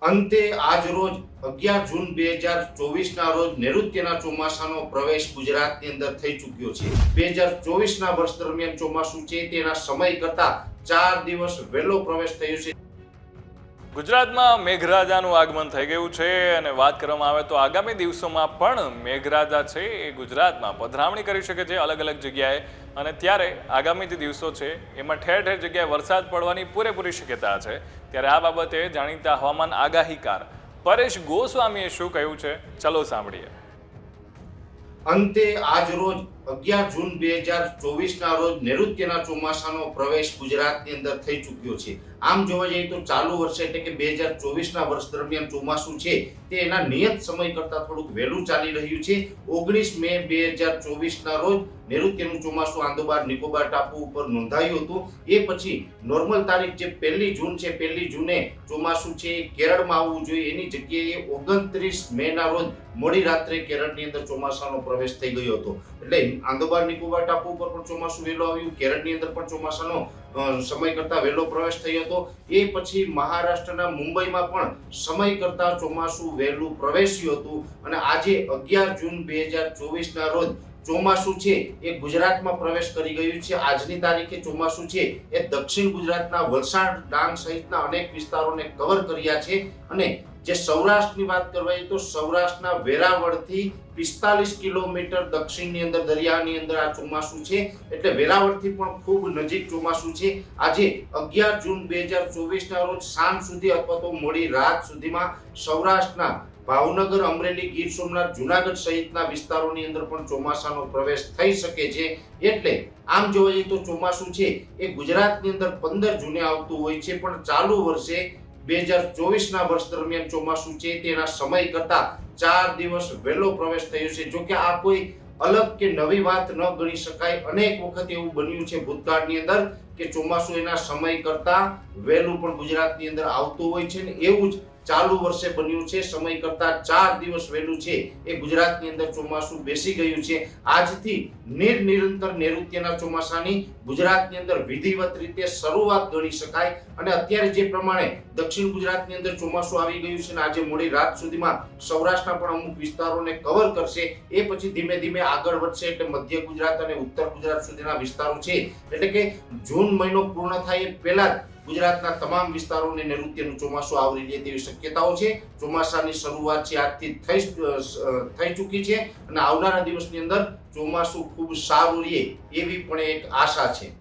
અંતે આજ રોજ 11 જૂન 2024ના રોજ નૈઋત્યના ચોમાસાનો પ્રવેશ ગુજરાતની અંદર થઈ ચૂક્યો છે। 2024ના વર્ષ દરમિયાન ચોમાસું છે તેના સમય કરતા 4 દિવસ વહેલો પ્રવેશ થયો છે। ગુજરાતમાં મેઘરાજાનું આગમન થઈ ગયું છે અને વાત કરવામાં આવે તો આગામી દિવસોમાં પણ મેઘરાજા છે એ ગુજરાતમાં પધરામણી કરી શકે છે અલગ અલગ જગ્યાએ। અને ત્યારે આગામી જે દિવસો છે એમાં ઠેર ઠેર જગ્યાએ વરસાદ પડવાની પૂરેપૂરી શક્યતા છે। ત્યારે આ બાબતે જાણીતા હવામાન આગાહીકાર પરેશ ગોસ્વામીએ શું કહ્યું છે, ચલો સાંભળીએ। અંતે આજ રોજ 11 જૂન 2024ના રોજ નૈઋત્યના ચોમાસાનો પ્રવેશ ગુજરાતની અંદર થઈ ચૂક્યો છે। આમ જોવા જઈએ તો ચાલુ વર્ષે એટલે કે 2024ના વર્ષ દરમિયાન ચોમાસું છે તે એના નિયત સમય કરતાં થોડુંક વહેલું ચાલી રહ્યું છે। 19 મે 2024ના રોજ નૈઋત્યનું ચોમાસું આંદોબાર નિકોબાર ટાપુ ઉપર નોંધાયું હતું। એ પછી નોર્મલ તારીખ જે 1 જૂન છે, 1 જૂને ચોમાસું છે કેરળમાં આવવું જોઈએ એની જગ્યાએ 29 મેના રોજ મોડી રાત્રે કેરળની અંદર ચોમાસાનો પ્રવેશ થઈ ગયો હતો। એટલે આંદોબાર નિકોબાર ટાપુ ઉપર પણ ચોમાસું વહેલું આવ્યું, કેરળની અંદર પણ ચોમાસાનો સમય કરતા વહેલો પ્રવેશ થયો હતો। એ પછી મહારાષ્ટ્રના મુંબઈમાં પણ સમય કરતા ચોમાસું વહેલું પ્રવેશ્યું હતું અને આજે 11 જૂન 2024ના રોજ ચોમાસું છે એ ગુજરાતમાં પ્રવેશ કરી ગયું છે। આજની તારીખે ચોમાસું છે એ દક્ષિણ ગુજરાતના વલસાડ, ડાંગ સહિતના અનેક વિસ્તારોને કવર કર્યા છે અને જે સૌરાષ્ટ્રની વાત કરવાય તો સૌરાષ્ટ્રના વેરાવળથી 45 કિલોમીટર દક્ષિણની અંદર દરિયાની અંદર આ ચોમાસું છે, એટલે વેરાવળથી પણ ખૂબ નજીક ચોમાસું છે। આજે 11 જૂન 2024ના રોજ સાંજ સુધી અથવા તો મોડી રાત સુધીમાં સૌરાષ્ટ્રના ભાવનગર, અમરેલી, ગીર સોમનાથ, જુનાગઢ સહિતના વિસ્તારોની અંદર પણ ચોમાસાનો પ્રવેશ થઈ શકે છે। એટલે આમ જોવા જઈએ તો ચોમાસું છે એ ગુજરાતની અંદર 15 જૂને આવતું હોય છે, પણ ચાલુ વર્ષે 2024ના વર્ષ દરમિયાન ચોમાસું છે તેના સમય કરતા 4 દિવસ વહેલો પ્રવેશ થયો છે। જો કે આ કોઈ અલગ કે નવી વાત ન ગણી શકાય। અનેક વખત એવું બન્યું છે ભૂતકાળની અંદર કે ચોમાસું એના સમય કરતા વહેલું પણ ગુજરાતની અંદર આવતું હોય છે ને એવું જ ચાલુ વર્ષે બન્યું છે। સમય કરતા 4 દિવસ વહેલું છે એ ગુજરાતની અંદર ચોમાસું બેસી ગયું છે। આજથી નિરંતર નૈઋત્યના ચોમાસાની ગુજરાતની અંદર વિધિવત રીતે શરૂઆત ગણી શકાય અને અત્યારે જે પ્રમાણે દક્ષિણ ગુજરાતની અંદર ચોમાસું આવી ગયું છે અને આજે મોડી રાત સુધીમાં સૌરાષ્ટ્રના પણ અમુક વિસ્તારોને કવર કરશે। એ પછી ધીમે ધીમે આગળ વધશે એટલે મધ્ય ગુજરાત અને ઉત્તર ગુજરાત સુધીના વિસ્તારો છે, એટલે કે જૂન મહિનો પૂર્ણ થાય એ પહેલા ગુજરાતના તમામ વિસ્તારોને નૈઋત્યનું ચોમાસું આવરી લે તેવી શક્યતાઓ છે। ચોમાસાની શરૂઆત છે આજથી થઈ ચૂકી છે અને આવનારા દિવસની અંદર ચોમાસું ખૂબ સારું રહે એવી પણ એક આશા છે।